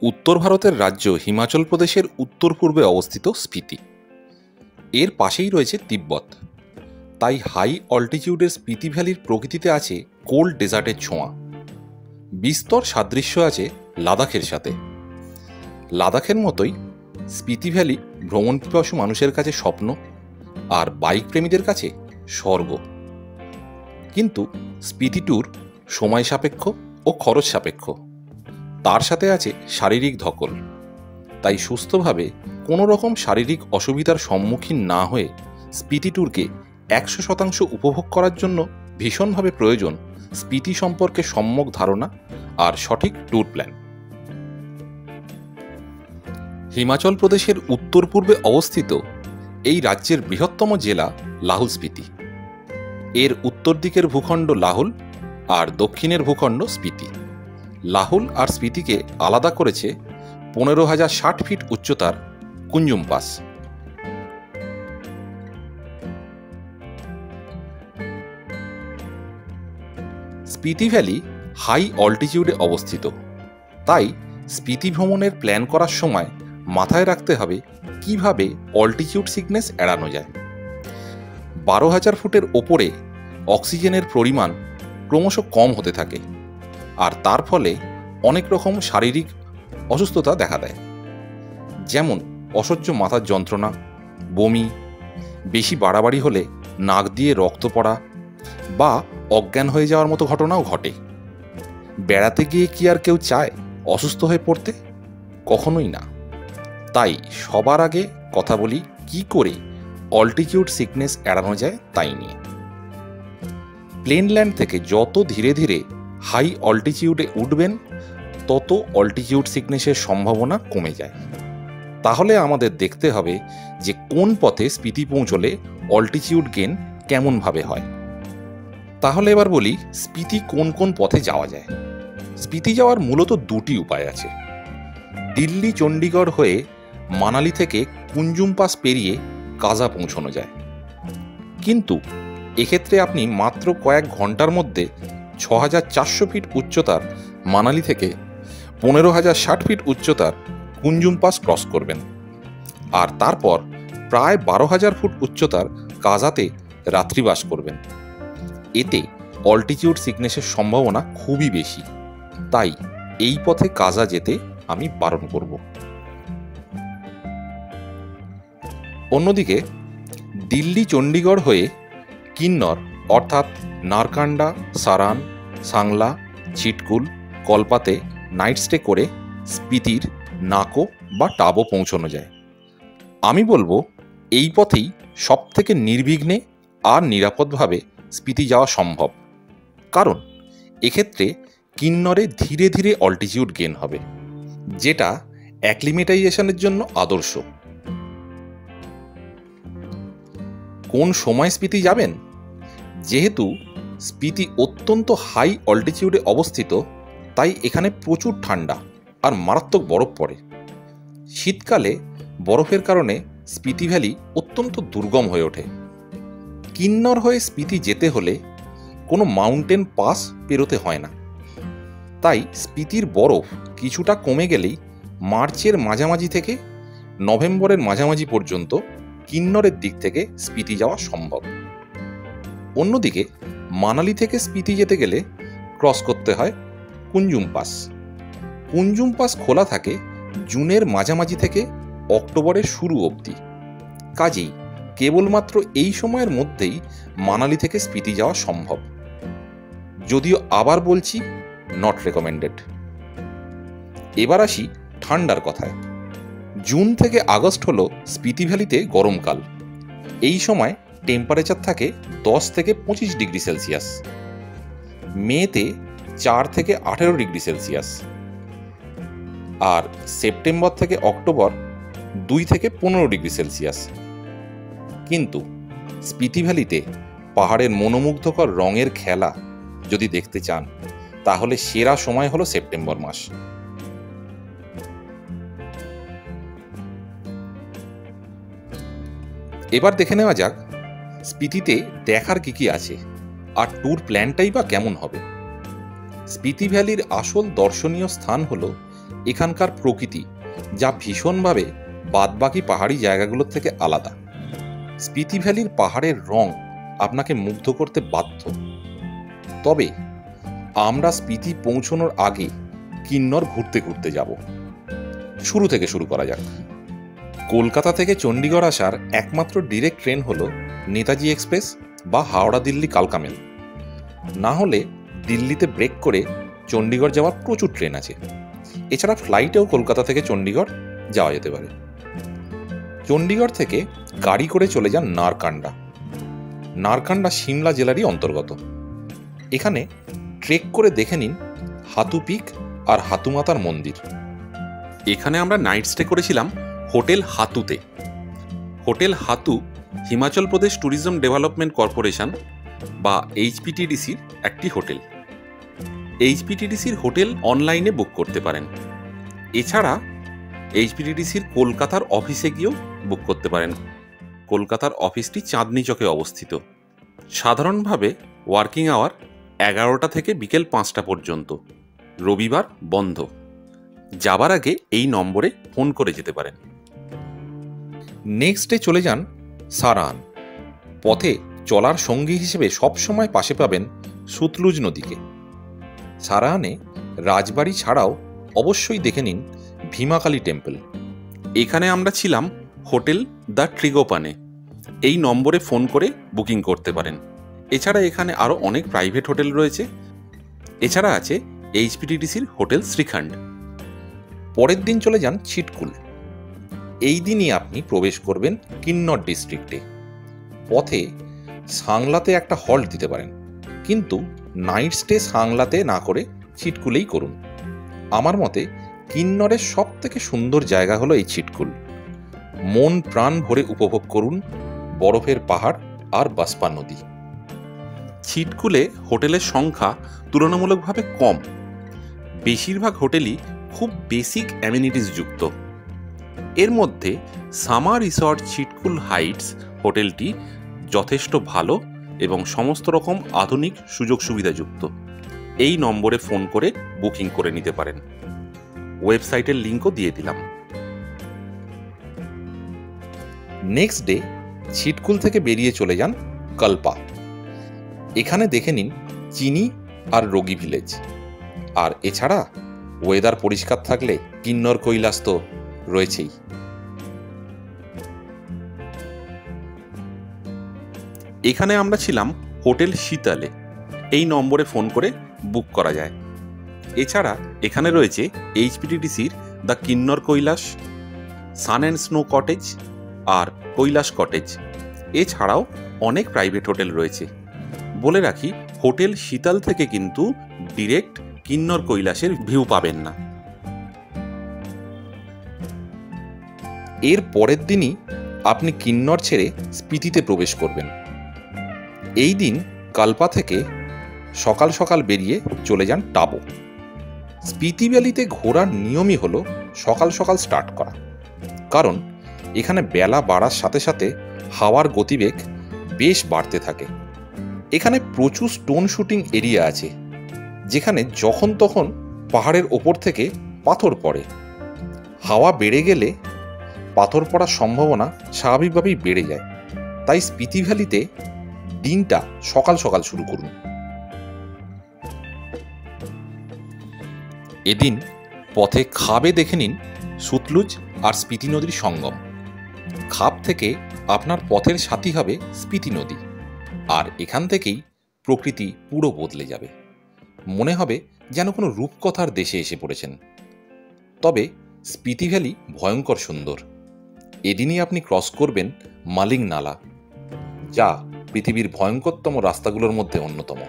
উত্তর ভারতের রাজ্য হিমাচল প্রদেশের উত্তর পূর্বে অবস্থিত স্পিতি। এর পাশেই রয়েছে তিব্বত। তাই হাই অল্টিটিউডের স্পিতি ভ্যালির প্রকৃতিতে আছে কোল্ড ডেজার্টের ছোঁয়া। বিস্তর সাদৃশ্য আছে লাদাখের সাথে। লাদাখের মতোই স্পিতি ভ্যালি ভ্রমণ পিপাসু মানুষের কাছে স্বপ্ন, আর বাইক প্রেমীদের কাছে স্বর্গ। কিন্তু স্পিতি ট্যুর সময় সাপেক্ষ ও খরচ সাপেক্ষ, তার সাথে আছে শারীরিক ধকল। তাই সুস্থভাবে কোনো রকম শারীরিক অসুবিধার সম্মুখীন না হয়ে স্পিতি ট্যুরকে 100% উপভোগ করার জন্য ভীষণভাবে প্রয়োজন স্পিতি সম্পর্কে সম্যক ধারণা আর সঠিক ট্যুর প্ল্যান। হিমাচল প্রদেশের উত্তর পূর্বে অবস্থিত এই রাজ্যের বৃহত্তম জেলা লাহুল স্পিতি। এর উত্তর দিকের ভূখণ্ড লাহুল আর দক্ষিণের ভূখণ্ড স্পিতি। লাহুল আর স্পিতিকে আলাদা করেছে 15,060 ফিট উচ্চতার Kunzum pass. Spiti valley high অল্টিটিউডে অবস্থিত, তাই স্পিতি ভ্রমণের প্ল্যান করার সময় মাথায় রাখতে হবে কিভাবে অল্টিটিউড সিকনেস এড়ানো যায়। 12,000 ফুটের ওপরে অক্সিজেনের পরিমাণ ক্রমশ কম হতে থাকে, আর তার ফলে অনেক রকম শারীরিক অসুস্থতা দেখা দেয়, যেমন অসহ্য মাথার যন্ত্রণা, বমি, বেশি বাড়াবাড়ি হলে নাক দিয়ে রক্ত পড়া বা অজ্ঞান হয়ে যাওয়ার মতো ঘটনাও ঘটে। বেড়াতে গিয়ে কি আর কেউ চায় অসুস্থ হয়ে পড়তে? কখনোই না। তাই সবার আগে কথা বলি কি করে অল্টিটিউড সিকনেস এড়ানো যায় তাই নিয়ে। প্লেনল্যান্ড থেকে যত ধীরে ধীরে হাই অল্টিটিউডে উঠবেন, তত অল্টিটিউড সিকনেসের সম্ভাবনা কমে যায়। তাহলে আমাদের দেখতে হবে যে কোন পথে স্পিতি পৌঁছলে অল্টিটিউড গেন কেমনভাবে হয়। তাহলে এবার বলি স্পিতি কোন কোন পথে যাওয়া যায়। স্পিতি যাওয়ার মূলত দুটি উপায় আছে। দিল্লি চণ্ডীগড় হয়ে মানালি থেকে কুঞ্জুম পাস পেরিয়ে কাজা পৌঁছানো যায়, কিন্তু এক্ষেত্রে আপনি মাত্র কয়েক ঘন্টার মধ্যে 6,400 ফিট উচ্চতার মানালি থেকে 15,060 ফিট উচ্চতার কুঞ্জুম পাস ক্রস করবেন, আর তারপর প্রায় 12,000 ফুট উচ্চতার কাজাতে রাত্রিবাস করবেন। এতে অল্টিটিউড সিকনেসের সম্ভাবনা খুবই বেশি, তাই এই পথে কাজা যেতে আমি বারণ করব। অন্যদিকে দিল্লি চণ্ডীগড় হয়ে কিন্নর অর্থাৎ নারকান্ডা, সারান, সাংলা, চিটকুল, কলপাতে নাইট স্টে করে স্পিতির নাকো বা টাবো পৌঁছানো যায়। আমি বলবো এই পথেই সব থেকে নির্বিঘ্নে আর নিরাপদভাবে স্পিতি যাওয়া সম্ভব, কারণ এক্ষেত্রে কিন্নরে ধীরে ধীরে অল্টিটিউড গেন হবে, যেটা অ্যাক্লিমেটাইজেশনের জন্য আদর্শ। কোন সময় স্পিতি যাবেন? যেহেতু স্পিতি অত্যন্ত হাই অল্টিটিউডে অবস্থিত, তাই এখানে প্রচুর ঠান্ডা আর মারাত্মক বরফ পড়ে। শীতকালে বরফের কারণে স্পিতি ভ্যালি অত্যন্ত দুর্গম হয়ে ওঠে। কিন্নর হয়ে স্পিতি যেতে হলে কোনো মাউন্টেন পাস পেরোতে হয় না, তাই স্পিতির বরফ কিছুটা কমে গেলেই মার্চের মাঝামাঝি থেকে নভেম্বরের মাঝামাঝি পর্যন্ত কিন্নরের দিক থেকে স্পিতি যাওয়া সম্ভব। অন্যদিকে মানালি থেকে স্পিতি যেতে গেলে ক্রস করতে হয় কুঞ্জুম পাস। কুঞ্জুম পাস খোলা থাকে জুনের মাঝামাঝি থেকে অক্টোবরের শুরু অবধি, কাজেই কেবলমাত্র এই সময়ের মধ্যেই মানালি থেকে স্পিতি যাওয়া সম্ভব। যদিও আবার বলছি, নট রেকমেন্ডেড। এবার আসি ঠান্ডার কথায়। জুন থেকে আগস্ট হলো স্পিতি ভ্যালিতে গরমকাল। এই সময় টেম্পারেচার থাকে 10 থেকে 25 ডিগ্রি সেলসিয়াস। মেতে 4 থেকে 18 ডিগ্রি সেলসিয়াস, আর সেপ্টেম্বর থেকে অক্টোবর 2 থেকে 15 ডিগ্রি সেলসিয়াস। কিন্তু স্পিতি ভ্যালিতে পাহাড়ের মনোমুগ্ধকর রঙের খেলা যদি দেখতে চান, তাহলে সেরা সময় হলো সেপ্টেম্বর মাস। এবার দেখে নেওয়া যাক স্পিতিতে দেখার কি আছে আর ট্যুর প্ল্যানটাই বা কেমন হবে। স্পিতি ভ্যালির আসল দর্শনীয় স্থান হল এখানকার প্রকৃতি, যা ভীষণভাবে বাদবাকি পাহাড়ি জায়গাগুলোর থেকে আলাদা। স্পিতি ভ্যালির পাহাড়ের রং আপনাকে মুগ্ধ করতে বাধ্য। তবে আমরা স্পিতি পৌঁছানোর আগে কিন্নর ঘুরতে ঘুরতে যাব। শুরু থেকে শুরু করা যাক। কলকাতা থেকে চণ্ডীগড় আসার একমাত্র ডিরেক্ট ট্রেন হলো নেতাজি এক্সপ্রেস বা হাওড়া দিল্লি কালকা মেল। না হলে দিল্লিতে ব্রেক করে চণ্ডীগড় যাওয়ার প্রচুর ট্রেন আছে। এছাড়া ফ্লাইটেও কলকাতা থেকে চণ্ডীগড় যাওয়া যেতে পারে। চণ্ডীগড় থেকে গাড়ি করে চলে যান নারকান্ডা। নারকান্ডা সিমলা জেলারই অন্তর্গত। এখানে ট্রেক করে দেখে নিন হাতু পিক আর হাতুমাতার মন্দির। এখানে আমরা নাইট স্টে করেছিলাম hotel হাতুতে। Hotel হাতু Himachal Pradesh tourism development corporation বা HPTDCর একটি হোটেল। HPTDCর হোটেল অনলাইনে বুক করতে পারেন। এছাড়া HPTDCর কলকাতার অফিসে গিয়েও বুক করতে পারেন। কলকাতার অফিসটি চাঁদনি চকে অবস্থিত। সাধারণভাবে ওয়ার্কিং আওয়ার 11টা থেকে বিকেল 5টা পর্যন্ত, রবিবার বন্ধ। যাবার আগে এই নম্বরে ফোন করে যেতে পারেন। নেক্সট ডে চলে যান সারান। পথে চলার সঙ্গী হিসেবে সবসময় পাশে পাবেন সুতলুজ নদীকে। সারানে রাজবাড়ি ছাড়াও অবশ্যই দেখে নিন ভীমাকালী টেম্পল। এখানে আমরা ছিলাম হোটেল দ্য ট্রিগোপানে। এই নম্বরে ফোন করে বুকিং করতে পারেন। এছাড়া এখানে আরও অনেক প্রাইভেট হোটেল রয়েছে। এছাড়া আছে HPTDCর হোটেল শ্রীখণ্ড। পরের দিন চলে যান ছিটকুল। এই দিনই আপনি প্রবেশ করবেন কিন্নর ডিস্ট্রিক্টে। পথে সাংলাতে একটা হল্ট দিতে পারেন, কিন্তু নাইট স্টে সাংলাতে না করে ছিটকুলেই করুন। আমার মতে কিন্নরের সব থেকে সুন্দর জায়গা হলো এই ছিটকুল। মন প্রাণ ভরে উপভোগ করুন বরফের পাহাড় আর বাসপা নদী। ছিটকুলে হোটেলের সংখ্যা তুলনামূলকভাবে কম। বেশিরভাগ হোটেলই খুব বেসিক অ্যামিনিটিস যুক্ত। এর মধ্যে সামার রিসর্ট ছিটকুল হাইটস হোটেলটি যথেষ্ট ভালো এবং সমস্ত রকম আধুনিক সুযোগ সুবিধাযুক্ত। এই নম্বরে ফোন করে বুকিং করে নিতে পারেন। ওয়েবসাইটের লিঙ্কও দিয়ে দিলাম। নেক্সট ডে ছিটকুল থেকে বেরিয়ে চলে যান কল্পা। এখানে দেখে নিন চিনি আর রোগী ভিলেজ। আর এছাড়া ওয়েদার পরিষ্কার থাকলে কিন্নর কৈলাস তো রয়েছেই। এখানে আমরা ছিলাম হোটেল শীতলে। এই নম্বরে ফোন করে বুক করা যায়। এছাড়া এখানে রয়েছে HPTDCর the Kinner Kailash, sun and snow cottage আর কৈলাস কটেজ। এছাড়াও অনেক প্রাইভেট হোটেল রয়েছে। বলে রাখি, হোটেল শীতল থেকে কিন্তু ডিরেক্ট কিন্নর কৈলাসের ভিউ পাবেন না। এর পরের দিনই আপনি কিন্নর ছেড়ে স্পিতিতে প্রবেশ করবেন। এই দিন কালপা থেকে সকাল সকাল বেরিয়ে চলে যান টাবো। স্পিতি ভ্যালিতে ঘোরার নিয়মই হলো সকাল সকাল স্টার্ট করা, কারণ এখানে বেলা বাড়ার সাথে সাথে হাওয়ার গতিবেগ বেশ বাড়তে থাকে। এখানে প্রচুর স্টোন শুটিং এরিয়া আছে, যেখানে যখন তখন পাহাড়ের ওপর থেকে পাথর পড়ে। হাওয়া বেড়ে গেলে পাথর পড়ার সম্ভাবনা স্বাভাবিকভাবেই বেড়ে যায়। তাই স্পিতি ভ্যালিতে দিনটা সকাল সকাল শুরু করুন। এদিন পথে খাবে দেখে নিন সুতলুজ আর স্পিতি নদীর সঙ্গম। খাব থেকে আপনার পথের সাথী হবে স্পিতি নদী, আর এখান থেকেই প্রকৃতি পুরো বদলে যাবে। মনে হবে যেন কোনো রূপকথার দেশে এসে পড়েছেন। তবে স্পিতি ভ্যালি ভয়ঙ্কর সুন্দর। এদিনই আপনি ক্রস করবেন মালিং নালা, যা পৃথিবীর ভয়ঙ্করতম রাস্তাগুলোর মধ্যে অন্যতম।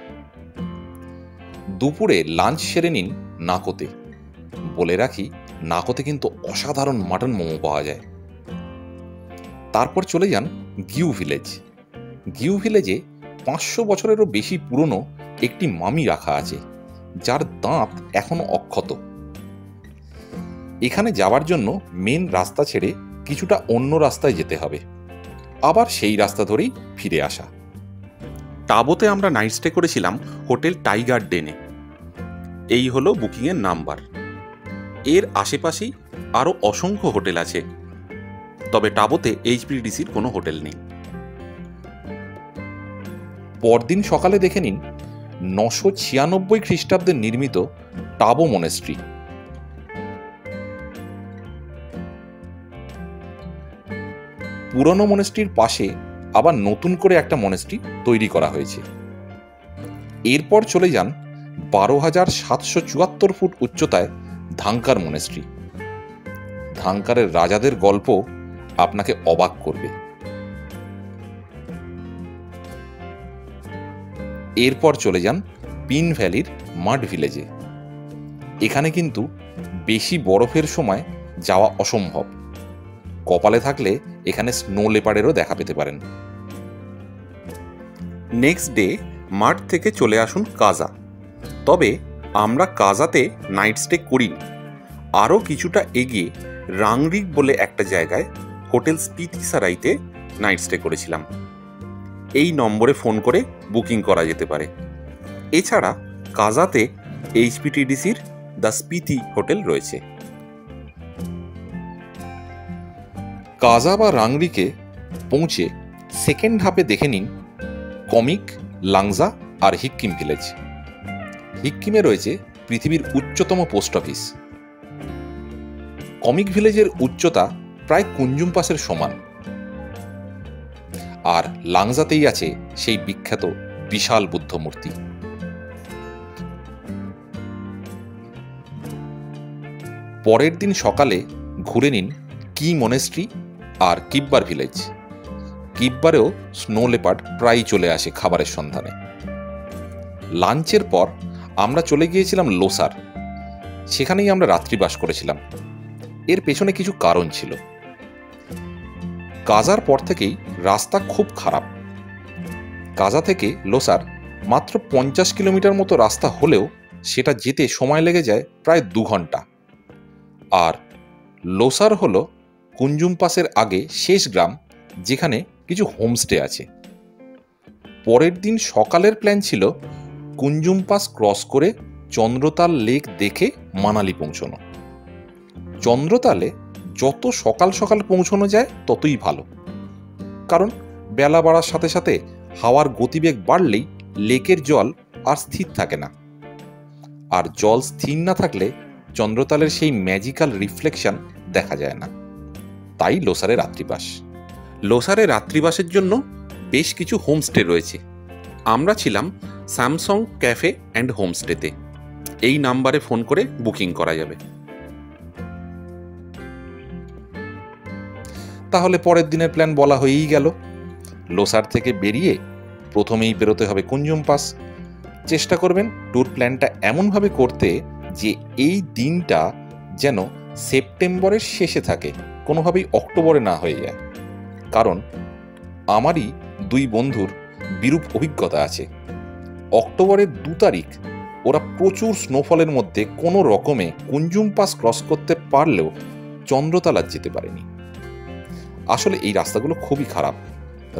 দুপুরে লাঞ্চ সেরে নিন নাকোতে। বলে রাখি, নাকোতে কিন্তু অসাধারণ মাটন মোমো পাওয়া যায়। তারপর চলে যান গিউ ভিলেজ। গিউ ভিলেজে 500 বছরেরও বেশি পুরনো একটি মামি রাখা আছে, যার দাঁত এখনো অক্ষত। এখানে যাওয়ার জন্য মেন রাস্তা ছেড়ে কিছুটা অন্য রাস্তায় যেতে হবে, আবার সেই রাস্তা ধরেই ফিরে আসা। টাবোতে আমরা নাইট স্টে করেছিলাম হোটেল টাইগার ডেনে। এই হলো বুকিংয়ের নাম্বার। এর আশেপাশেই আরও অসংখ্য হোটেল আছে, তবে টাবোতে এইচপিডিসির কোনো হোটেল নেই। পরদিন সকালে দেখে নিন 996 খ্রিস্টাব্দে নির্মিত টাবো মনেস্ট্রি। পুরনো মনেস্ট্রির পাশে আবার নতুন করে একটা মনেস্ট্রি তৈরি করা হয়েছে। এরপর চলে যান 12,774 ফুট উচ্চতায় ধাঙ্কার মনেস্ট্রি। ধাঙ্কারের রাজাদের গল্প আপনাকে অবাক করবে। এরপর চলে যান পিন ভ্যালির মাড ভিলেজে। এখানে কিন্তু বেশি বরফের সময় যাওয়া অসম্ভব। কপালে থাকলে এখানে স্নো লেপার্ডেরও দেখা পেতে পারেন। নেক্সট ডে মাঠ থেকে চলে আসুন কাজা। তবে আমরা কাজাতে নাইট স্টে করিনি। আরও কিছুটা এগিয়ে রাংরিক বলে একটা জায়গায় হোটেল স্পিতিসারাইতে নাইট স্টে করেছিলাম। এই নম্বরে ফোন করে বুকিং করা যেতে পারে। এছাড়া কাজাতে এইচপিটিডিসির দ্য স্পিতি হোটেল রয়েছে। কাজা বা রাংরিকে পৌঁছে সেকেন্ড হাফে দেখে নিন কমিক, লাংজা আর হিক্কিম ভিলেজ। হিক্কিমে রয়েছে পৃথিবীর উচ্চতম পোস্ট অফিস। কমিক ভিলেজের উচ্চতা প্রায় কুঞ্জুম পাসের সমান। আর লাংজাতেই আছে সেই বিখ্যাত বিশাল বুদ্ধ মূর্তি। পরের দিন সকালে ঘুরে নিন কি মনেস্ট্রি আর কিব্বার ভিলেজ। কিব্বারেও স্নো লেপার্ড প্রায়ই চলে আসে খাবারের সন্ধানে। লাঞ্চের পর আমরা চলে গিয়েছিলাম লোসার। সেখানেই আমরা রাত্রিবাস করেছিলাম। এর পেছনে কিছু কারণ ছিল। কাজার পর থেকেই রাস্তা খুব খারাপ। কাজা থেকে লোসার মাত্র 50 কিলোমিটার মতো রাস্তা হলেও সেটা যেতে সময় লেগে যায় প্রায় 2 ঘন্টা। আর লোসার হলো কুঞ্জুম পাসের আগে শেষ গ্রাম, যেখানে কিছু হোমস্টে আছে। পরের দিন সকালের প্ল্যান ছিল কুঞ্জুম পাস ক্রস করে চন্দ্রতাল লেক দেখে মানালি পৌঁছানো। চন্দ্রতালে যত সকাল সকাল পৌঁছানো যায় ততই ভালো, কারণ বেলা বাড়ার সাথে সাথে হাওয়ার গতিবেগ বাড়লেই লেকের জল আর স্থির থাকে না। আর জল স্থির না থাকলে চন্দ্রতালের সেই ম্যাজিক্যাল রিফ্লেকশন দেখা যায় না। তাই লোসারে রাত্রিবাস। লোসারে রাত্রিবাসের জন্য বেশ কিছু হোমস্টে রয়েছে। আমরা ছিলাম স্যামসং ক্যাফে অ্যান্ড হোমস্টেতে। এই নাম্বারে ফোন করে বুকিং করা যাবে। তাহলে পরের দিনের প্ল্যান বলা হয়েই গেল। লোসার থেকে বেরিয়ে প্রথমেই বেরোতে হবে কুঞ্জুম পাস। চেষ্টা করবেন ট্যুর প্ল্যানটা এমনভাবে করতে যে এই দিনটা যেন সেপ্টেম্বরের শেষে থাকে, কোনোভাবেই অক্টোবরে না হয়ে যায়। কারণ আমারই 2 বন্ধুর বিরূপ অভিজ্ঞতা আছে। অক্টোবরের 2 তারিখ ওরা প্রচুর স্নোফলের মধ্যে কোনো রকমে কুঞ্জুম পাস ক্রস করতে পারলেও চন্দ্রতালা যেতে পারেনি। আসলে এই রাস্তাগুলো খুবই খারাপ।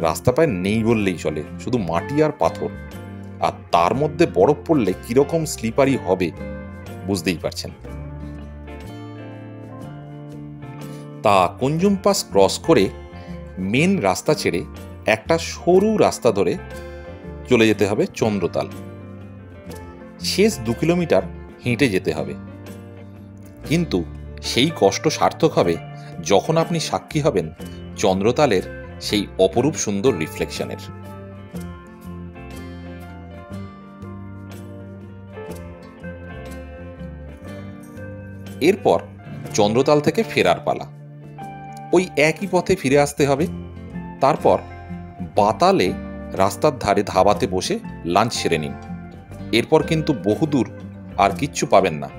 রাস্তা প্রায় নেই বললেই চলে, শুধু মাটি আর পাথর। আর তার মধ্যে বরফ পড়লে কিরকম স্লিপারি হবে বুঝতেই পারছেন। তা কুঞ্জুম পাস ক্রস করে মেন রাস্তা ছেড়ে একটা সরু রাস্তা ধরে চলে যেতে হবে চন্দ্রতাল। শেষ 2 কিলোমিটার হেঁটে যেতে হবে, কিন্তু সেই কষ্ট সার্থক হবে যখন আপনি সাক্ষী হবেন চন্দ্রতালের সেই অপরূপ সুন্দর রিফ্লেকশনের। এরপর চন্দ্রতাল থেকে ফেরার পালা। ওই একই পথে ফিরে আসতে হবে। তারপর বাতালে রাস্তার ধারে ধাবাতে বসে লাঞ্চ সেরে নিন। এরপর কিন্তু বহুদূর আর কিচ্ছু পাবেন না।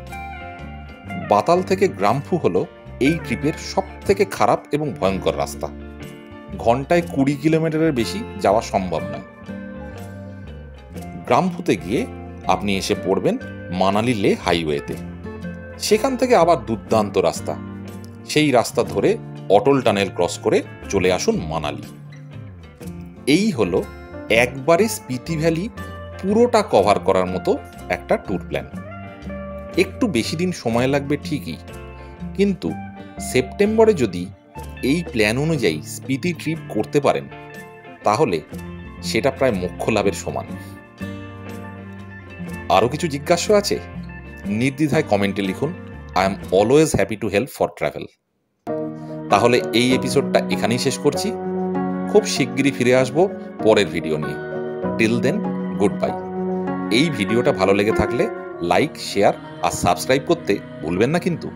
বাতাল থেকে গ্রামফু হলো এই ট্রিপের সব থেকে খারাপ এবং ভয়ঙ্কর রাস্তা। ঘন্টায় 20 কিলোমিটারের বেশি যাওয়া সম্ভব নয়। গ্রামফুতে গিয়ে আপনি এসে পড়বেন মানালি লে হাইওয়েতে। সেখান থেকে আবার দুর্দান্ত রাস্তা। সেই রাস্তা ধরে অটল টানেল ক্রস করে চলে আসুন মানালি। এই হলো একবারে স্পিতি ভ্যালি পুরোটা কভার করার মতো একটা ট্যুর প্ল্যান। একটু বেশি দিন সময় লাগবে ঠিকই, কিন্তু সেপ্টেম্বরে যদি এই প্ল্যান অনুযায়ী স্পিতি ট্রিপ করতে পারেন তাহলে সেটা প্রায় মোক্ষ লাভের সমান। আরও কিছু জিজ্ঞাসা আছে? নির্দ্বিধায় কমেন্টে লিখুন। I am always happy to help for travel. তাহলে এই এপিসোডটা এখানেই শেষ করছি। খুব শিগগিরই ফিরে আসব পরের ভিডিও নিয়ে। Till then, good bye. এই ভিডিওটা ভালো লেগে থাকলে লাইক, শেয়ার আর সাবস্ক্রাইব করতে ভুলবেন না কিন্তু।